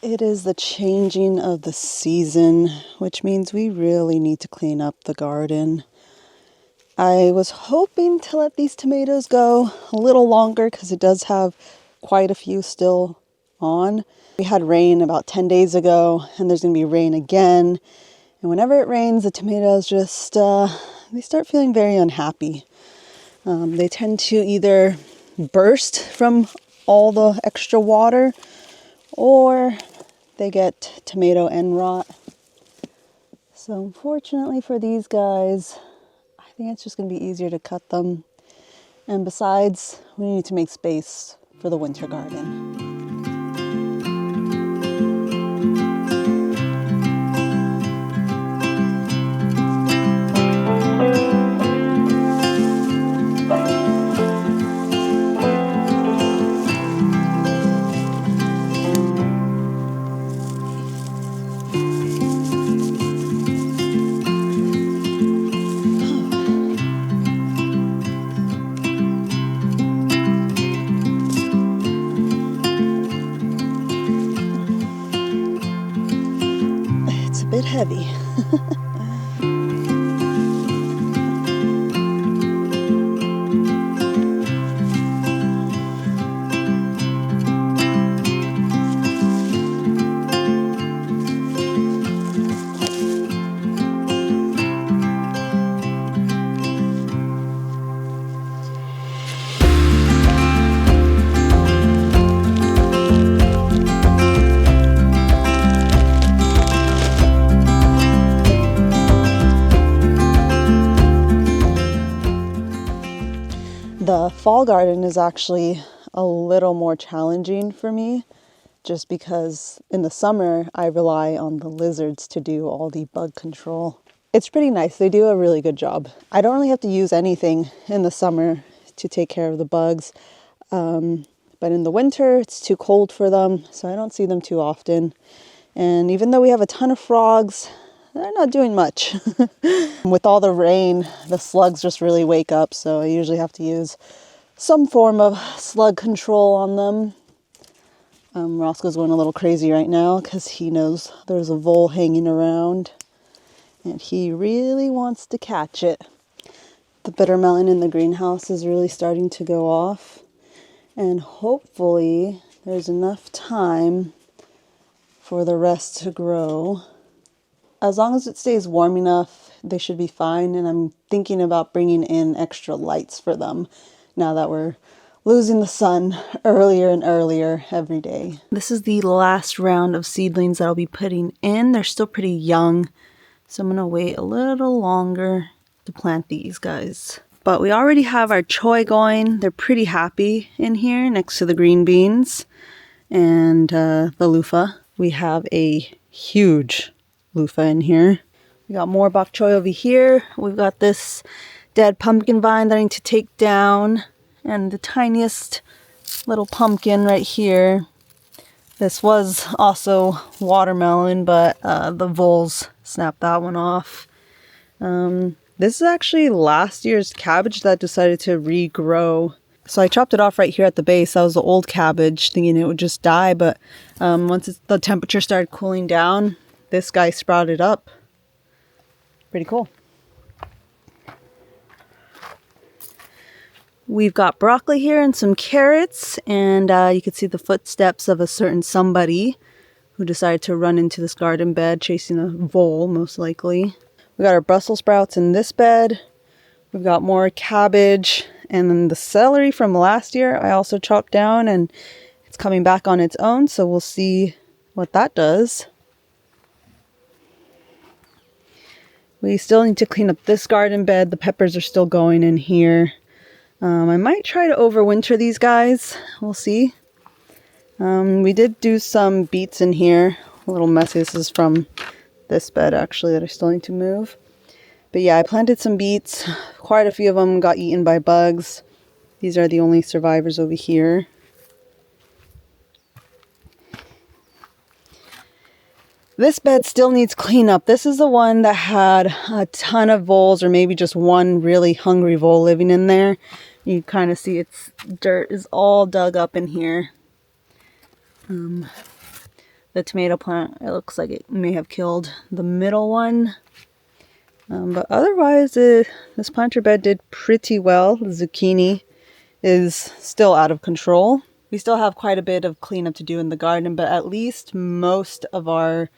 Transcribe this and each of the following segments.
It is the changing of the season, which means we really need to clean up the garden. I was hoping to let these tomatoes go a little longer because it does have quite a few still on. We had rain about 10 days ago, and there's going to be rain again. And whenever it rains, the tomatoes just, they start feeling very unhappy. They tend to either burst from all the extra water, or they get tomato end rot. So unfortunately for these guys, I think it's just going to be easier to cut them. And besides, we need to make space for the winter garden. Bit heavy. The fall garden is actually a little more challenging for me, just because in the summer I rely on the lizards to do all the bug control. It's pretty nice. They do a really good job. I don't really have to use anything in the summer to take care of the bugs, but in the winter it's too cold for them, so I don't see them too often. And even though we have a ton of frogs, they're not doing much. With all the rain, the slugs just really wake up, so I usually have to use some form of slug control on them. Roscoe's going a little crazy right now because he knows there's a vole hanging around, and he really wants to catch it. The bitter melon in the greenhouse is really starting to go off, and hopefully there's enough time for the rest to grow. As long as it stays warm enough, they should be fine. And I'm thinking about bringing in extra lights for them now that we're losing the sun earlier and earlier every day. This is the last round of seedlings that I'll be putting in. They're still pretty young, so I'm going to wait a little longer to plant these guys. But we already have our choy going. They're pretty happy in here next to the green beans and the loofah. We have a huge loofah in here. We got more bok choy over here. We've got this dead pumpkin vine that I need to take down, and the tiniest little pumpkin right here. This was also watermelon, but the voles snapped that one off. This is actually last year's cabbage that decided to regrow. So I chopped it off right here at the base. That was the old cabbage, thinking it would just die, but once the temperature started cooling down, this guy sprouted up. Pretty cool. We've got broccoli here and some carrots, and you can see the footsteps of a certain somebody who decided to run into this garden bed chasing a vole, most likely. We got our Brussels sprouts in this bed. We've got more cabbage, and then the celery from last year I also chopped down, and it's coming back on its own, so we'll see what that does. We still need to clean up this garden bed. The peppers are still going in here. I might try to overwinter these guys. We'll see. We did do some beets in here. A little messy. This is from this bed, actually, that I still need to move. But yeah, I planted some beets. Quite a few of them got eaten by bugs. These are the only survivors over here. This bed still needs cleanup. This is the one that had a ton of voles, or maybe just one really hungry vole living in there. You kind of see its dirt is all dug up in here. The tomato plant, it looks like it may have killed the middle one. But otherwise, this planter bed did pretty well. The zucchini is still out of control. We still have quite a bit of cleanup to do in the garden, but at least most of our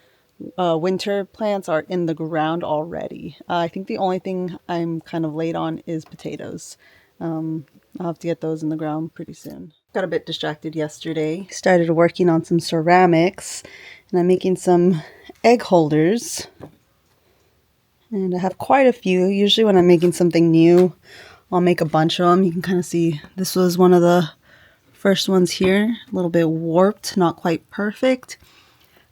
winter plants are in the ground already. I think the only thing I'm kind of late on is potatoes. I'll have to get those in the ground pretty soon. Got a bit distracted yesterday. Started working on some ceramics, and I'm making some egg holders. And I have quite a few. Usually when I'm making something new, I'll make a bunch of them. You can kind of see this was one of the first ones here. A little bit warped, not quite perfect.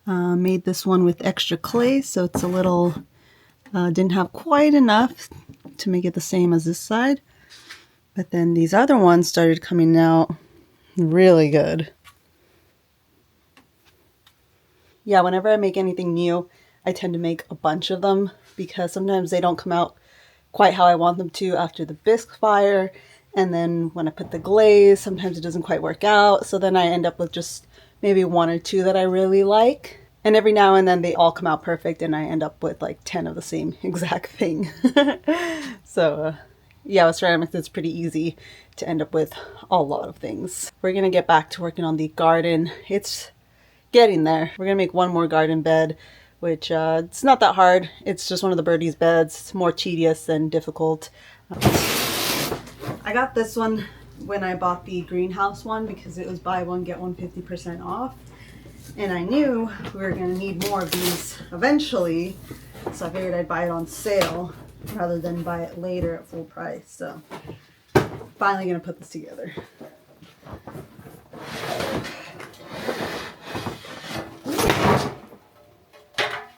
Made this one with extra clay, so it's a little, didn't have quite enough to make it the same as this side. But then these other ones started coming out really good. Yeah, whenever I make anything new, I tend to make a bunch of them because sometimes they don't come out quite how I want them to after the bisque fire. And then when I put the glaze, sometimes it doesn't quite work out. So then I end up with just maybe one or two that I really like. And every now and then they all come out perfect and I end up with like 10 of the same exact thing. So yeah, with ceramics, it's pretty easy to end up with a lot of things. We're going to get back to working on the garden. It's getting there. We're going to make one more garden bed, which it's not that hard. It's just one of the birdies' beds. It's more tedious than difficult. I got this one when I bought the greenhouse one because it was buy one, get one 50% off. And I knew we were going to need more of these eventually. So I figured I'd buy it on sale rather than buy it later at full price. So finally going to put this together.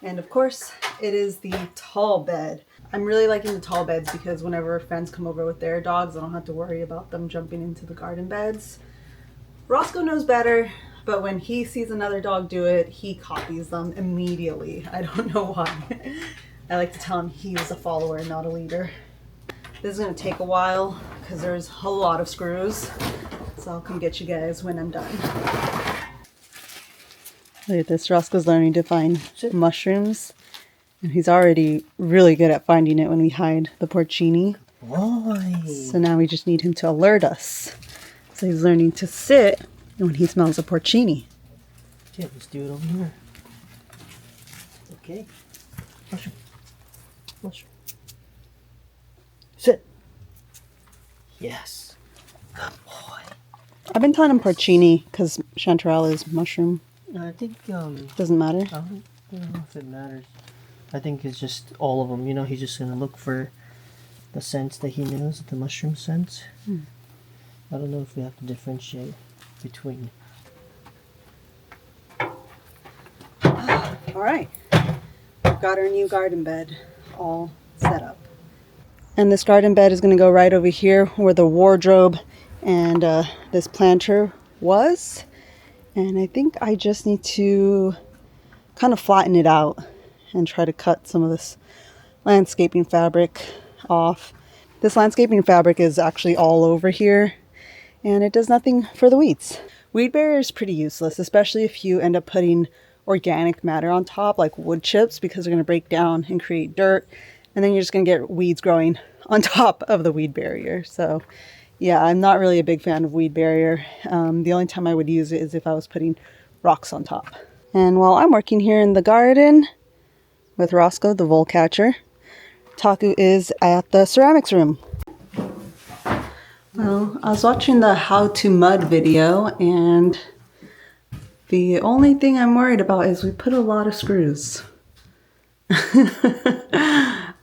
And of course, it is the tall bed. I'm really liking the tall beds because whenever friends come over with their dogs, I don't have to worry about them jumping into the garden beds. Roscoe knows better, but when he sees another dog do it, he copies them immediately. I don't know why. I like to tell him he was a follower, not a leader. This is going to take a while because there's a lot of screws. So I'll come get you guys when I'm done. Look at this. Roscoe's learning to find mushrooms. And he's already really good at finding it when we hide the porcini. Boy. So now we just need him to alert us. So he's learning to sit when he smells a porcini. Yeah, let's do it over here. Okay. Mushroom. Mushroom. Sit. Yes. Good boy. I've been telling him porcini because chanterelle is mushroom. I think, Doesn't matter. I don't know if it matters. I think it's just all of them. You know, he's just going to look for the scents that he knows, the mushroom scents. I don't know if we have to differentiate between. All right. We've got our new garden bed all set up. And this garden bed is going to go right over here where the wardrobe and this planter was. And I think I just need to kind of flatten it out and try to cut some of this landscaping fabric off. This landscaping fabric is actually all over here and it does nothing for the weeds. Weed barrier is pretty useless, especially if you end up putting organic matter on top like wood chips because they're going to break down and create dirt and then you're just going to get weeds growing on top of the weed barrier. So yeah, I'm not really a big fan of weed barrier. The only time I would use it is if I was putting rocks on top. And while I'm working here in the garden with Roscoe, the vole catcher, Taku is at the ceramics room. Well, I was watching the how to mud video and the only thing I'm worried about is we put a lot of screws.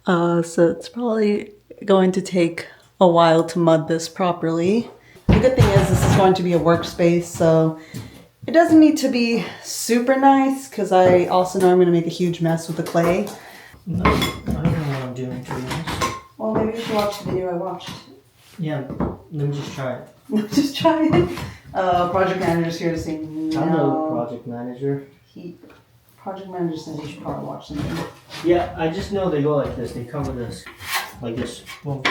So it's probably going to take a while to mud this properly. The good thing is this is going to be a workspace, so it doesn't need to be super nice because I also know I'm going to make a huge mess with the clay. No, I don't know what I'm doing, to be honest. Well, maybe you should watch the video I watched. Yeah, let me just try it. Just try it. Project manager's here to say no. I'm no project manager. Project manager says you should probably watch something. Yeah, I just know they go like this. They cover this. Like this. Boom,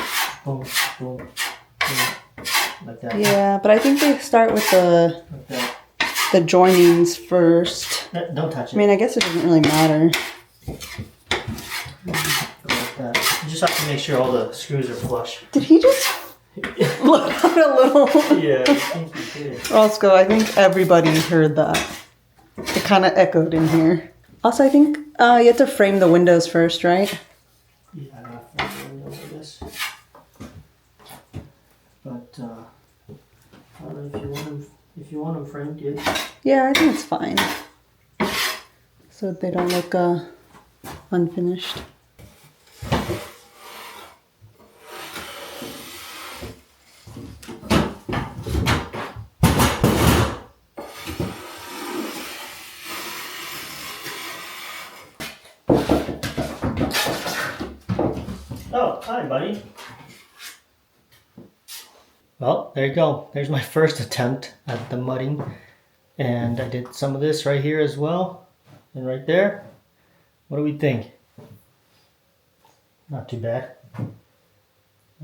boom, boom, boom. Like that. Yeah, but I think they start with the... Like that. the joinings first. Don't touch it. I mean, I guess it doesn't really matter. Like that. You just have to make sure all the screws are flush. Did he just look out a little? Yeah, I think he did. Roscoe, I think everybody heard that. It kind of echoed in here. Also, I think you have to frame the windows first, right? Yeah, I'm not familiar with this. But I don't know if you want them framed, yeah. Yeah, I think it's fine. So they don't look unfinished. Oh, hi, buddy. Well, there you go. There's my first attempt at the mudding. And I did some of this right here as well. And right there. What do we think? Not too bad. I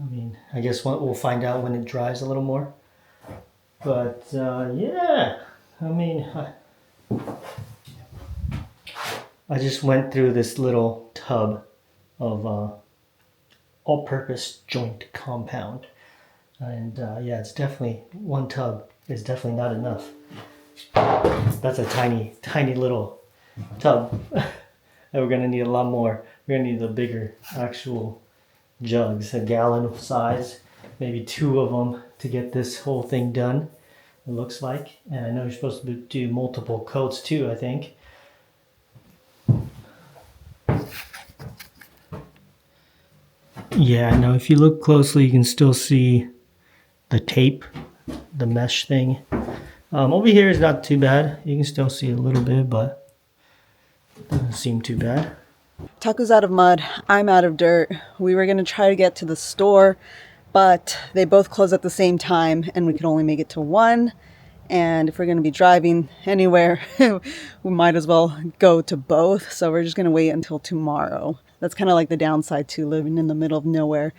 mean, I guess we'll find out when it dries a little more. But, yeah. I mean, I just went through this little tub of all-purpose joint compound. And yeah, it's definitely, one tub is definitely not enough. That's a tiny, tiny little tub. And we're gonna need a lot more. We're gonna need the bigger actual jugs, a gallon size, maybe 2 of them to get this whole thing done, it looks like. And I know you're supposed to do multiple coats too, I think. Yeah, I know if you look closely, you can still see the tape, the mesh thing. Over here is not too bad. You can still see a little bit, but it doesn't seem too bad. Taco's out of mud. I'm out of dirt. We were going to try to get to the store, but they both closed at the same time, and we could only make it to one. And if we're going to be driving anywhere, we might as well go to both. So we're just going to wait until tomorrow. That's kind of like the downside to living in the middle of nowhere.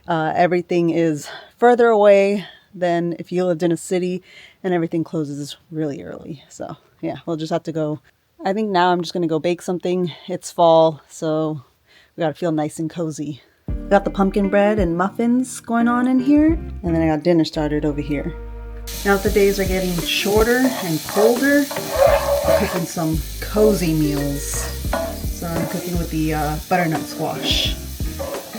Everything is further away than if you lived in a city, and everything closes really early. So yeah, we'll just have to go. I think now I'm just going to go bake something. It's fall, so we got to feel nice and cozy. Got the pumpkin bread and muffins going on in here, and then I got dinner started over here. Now that the days are getting shorter and colder, I'm cooking some cozy meals. So I'm cooking with the butternut squash.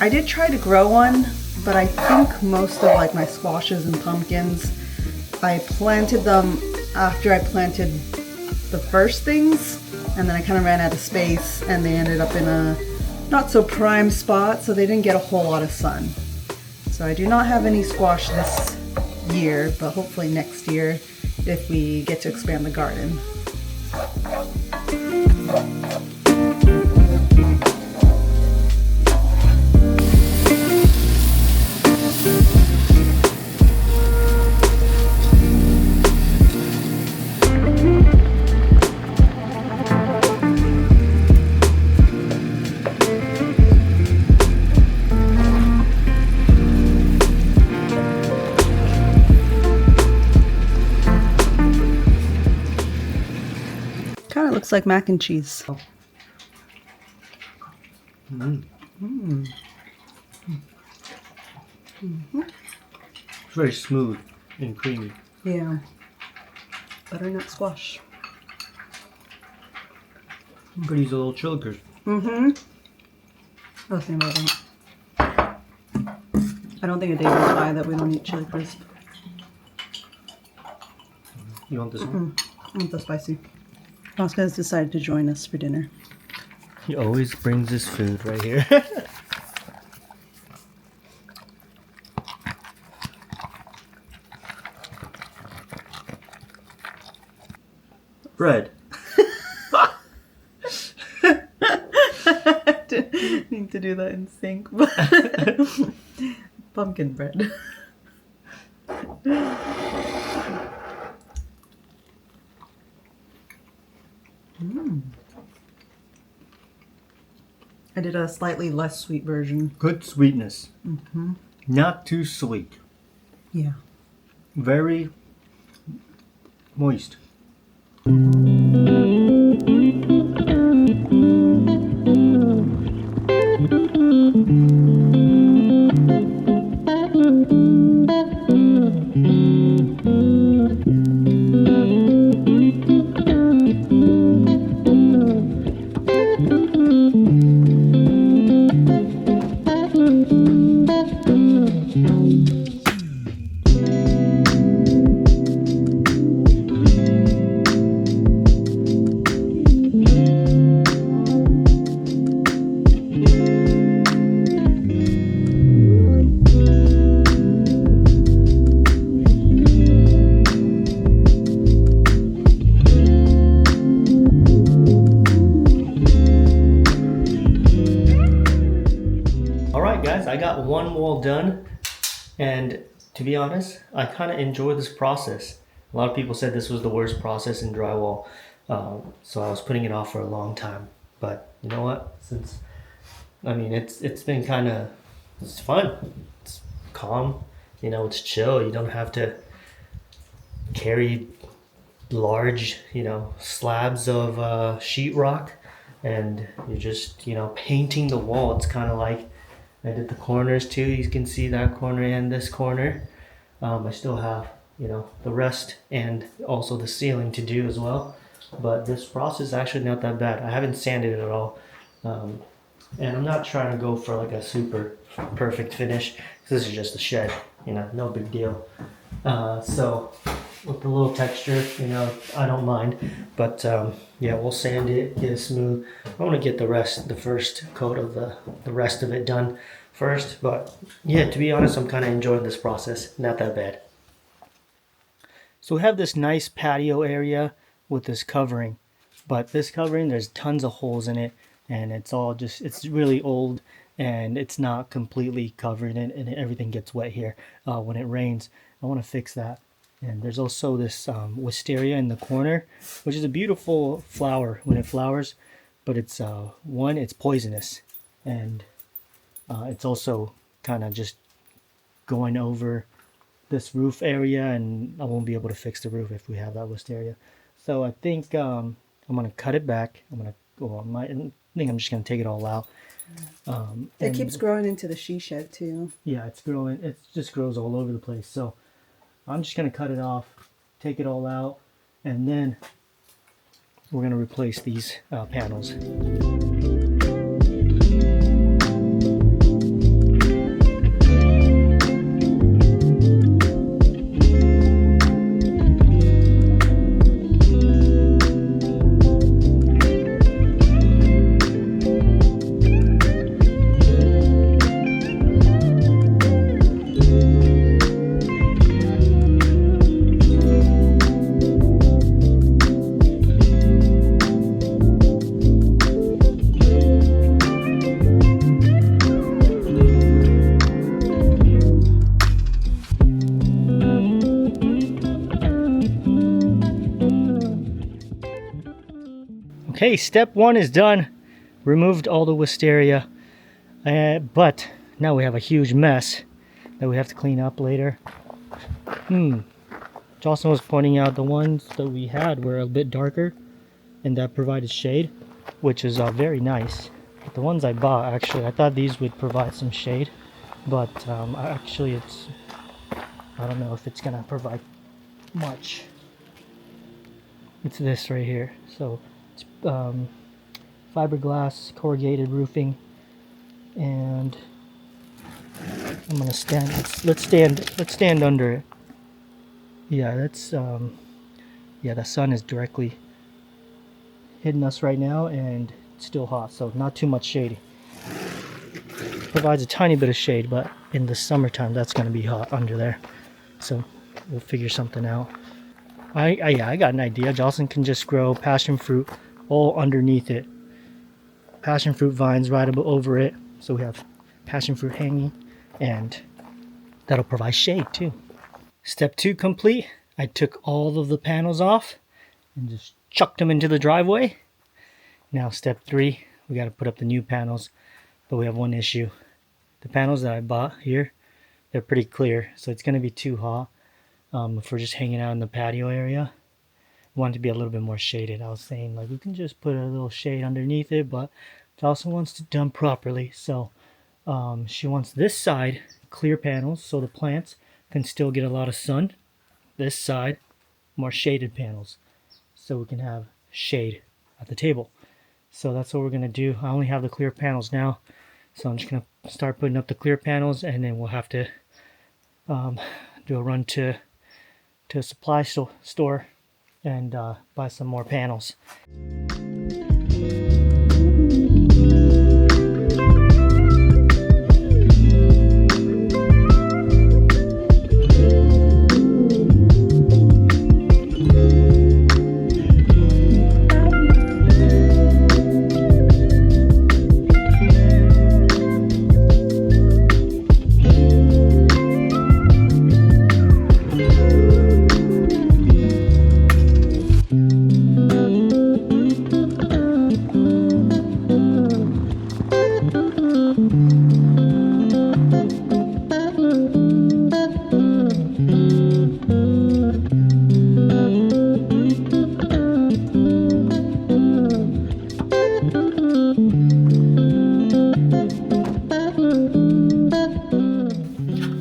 I did try to grow one, but I think most of like my squashes and pumpkins, I planted them after I planted the first things, and then I kind of ran out of space, and they ended up in a not so prime spot, so they didn't get a whole lot of sun. So I do not have any squash this year, but hopefully next year if we get to expand the garden. Kind of looks like mac and cheese. It's very smooth and creamy. Yeah. Butternut squash. But these little chili crisps. Mm-hmm. I was thinking about that. I don't think a day goes by that we don't eat chili crisp. You want this one? I want the spicy. Oscar's decided to join us for dinner. He always brings his food right here. Bread. Didn't need to do that in sync, but pumpkin bread. I did a slightly less sweet version. Good sweetness. Not too sweet. Yeah. Very moist. Alright guys, I got one wall done, and to be honest, I kind of enjoy this process. A lot of people said this was the worst process in drywall, so I was putting it off for a long time. But you know what? Since it's been kind of, it's fun, it's calm, it's chill. You don't have to carry large, slabs of sheetrock, and you're just, painting the wall. It's kind of like I did the corners too. You can see that corner and this corner. I still have, the rest and also the ceiling to do as well. But this process is actually not that bad. I haven't sanded it at all. And I'm not trying to go for like a super perfect finish. This is just a shed, no big deal. So with the little texture, I don't mind. But yeah, we'll sand it, get it smooth. I want to get the first coat of the rest of it done first. But yeah, to be honest, I'm kind of enjoying this process. Not that bad. So we have this nice patio area with this covering. But this covering, there's tons of holes in it. And it's really old. And it's not completely covered, and everything gets wet here when it rains. I want to fix that. And there's also this wisteria in the corner, which is a beautiful flower when it flowers, but it's it's poisonous, and it's also kind of just going over this roof area, and I won't be able to fix the roof if we have that wisteria. So I think I'm gonna cut it back. I think I'm just gonna take it all out. It keeps growing into the she shed too. Yeah, it's growing. It just grows all over the place. So I'm just going to cut it off, take it all out, and then we're going to replace these panels. Okay, step one is done. Removed all the wisteria, but now we have a huge mess that we have to clean up later. Jocelyn was pointing out the ones that we had were a bit darker, and that provided shade, which is very nice. But the ones I bought, actually, I thought these would provide some shade, but actually I don't know if it's gonna provide much. It's this right here. So it's fiberglass corrugated roofing, and I'm gonna stand. Let's stand under it. Yeah, that's yeah, the sun is directly hitting us right now, and it's still hot, so not too much shade. Provides a tiny bit of shade, but in the summertime that's gonna be hot under there. So we'll figure something out. I got an idea. Jocelyn can just grow passion fruit all underneath it. Passion fruit vines right over it. So we have passion fruit hanging, and that'll provide shade too. Step 2 complete. I took all of the panels off and just chucked them into the driveway. Now step 3, we got to put up the new panels, but we have one issue. The panels that I bought here, they're pretty clear, so it's going to be too hot if we're just hanging out in the patio area. want it to be a little bit more shaded. I was saying like we can just put a little shade underneath it, but she also wants it done properly. So she wants this side clear panels so the plants can still get a lot of sun. This side more shaded panels so we can have shade at the table. So that's what we're gonna do. I only have the clear panels now, so I'm just gonna start putting up the clear panels, and then we'll have to do a run to a supply store and buy some more panels.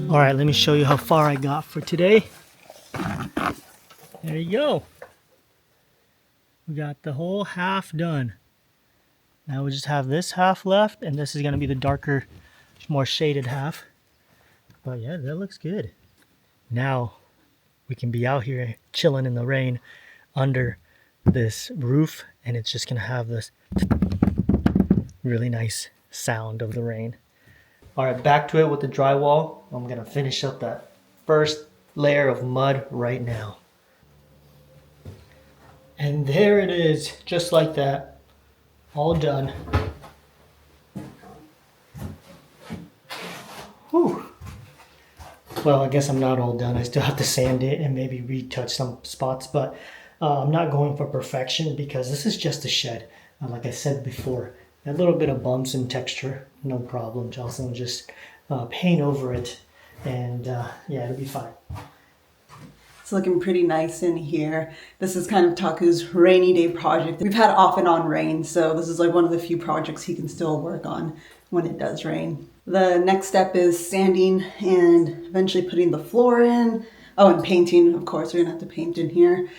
All right, let me show you how far I got for today. There you go. We got the whole half done. Now we just have this half left, and this is gonna be the darker, more shaded half. But yeah, that looks good. Now we can be out here chilling in the rain under this roof, and it's just gonna have this really nice sound of the rain. All right, back to it with the drywall. I'm gonna finish up that first layer of mud right now. And there it is, just like that, all done. Whew. Well, I guess I'm not all done. I still have to sand it and maybe retouch some spots, but I'm not going for perfection because this is just a shed. Like I said before, a little bit of bumps and texture, no problem. Jocelyn will just paint over it, and yeah, it'll be fine. It's looking pretty nice in here. This is kind of Taku's rainy day project. We've had off and on rain, so this is like one of the few projects he can still work on when it does rain. The next step is sanding and eventually putting the floor in. Oh, and painting, of course, we're gonna have to paint in here.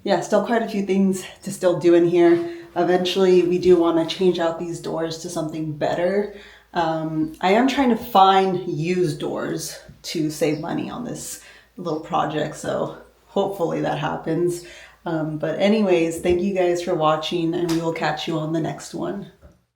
Yeah, still quite a few things to still do in here. Eventually, we do want to change out these doors to something better. I am trying to find used doors to save money on this little project, so hopefully that happens. But anyways, thank you guys for watching, and we will catch you on the next one.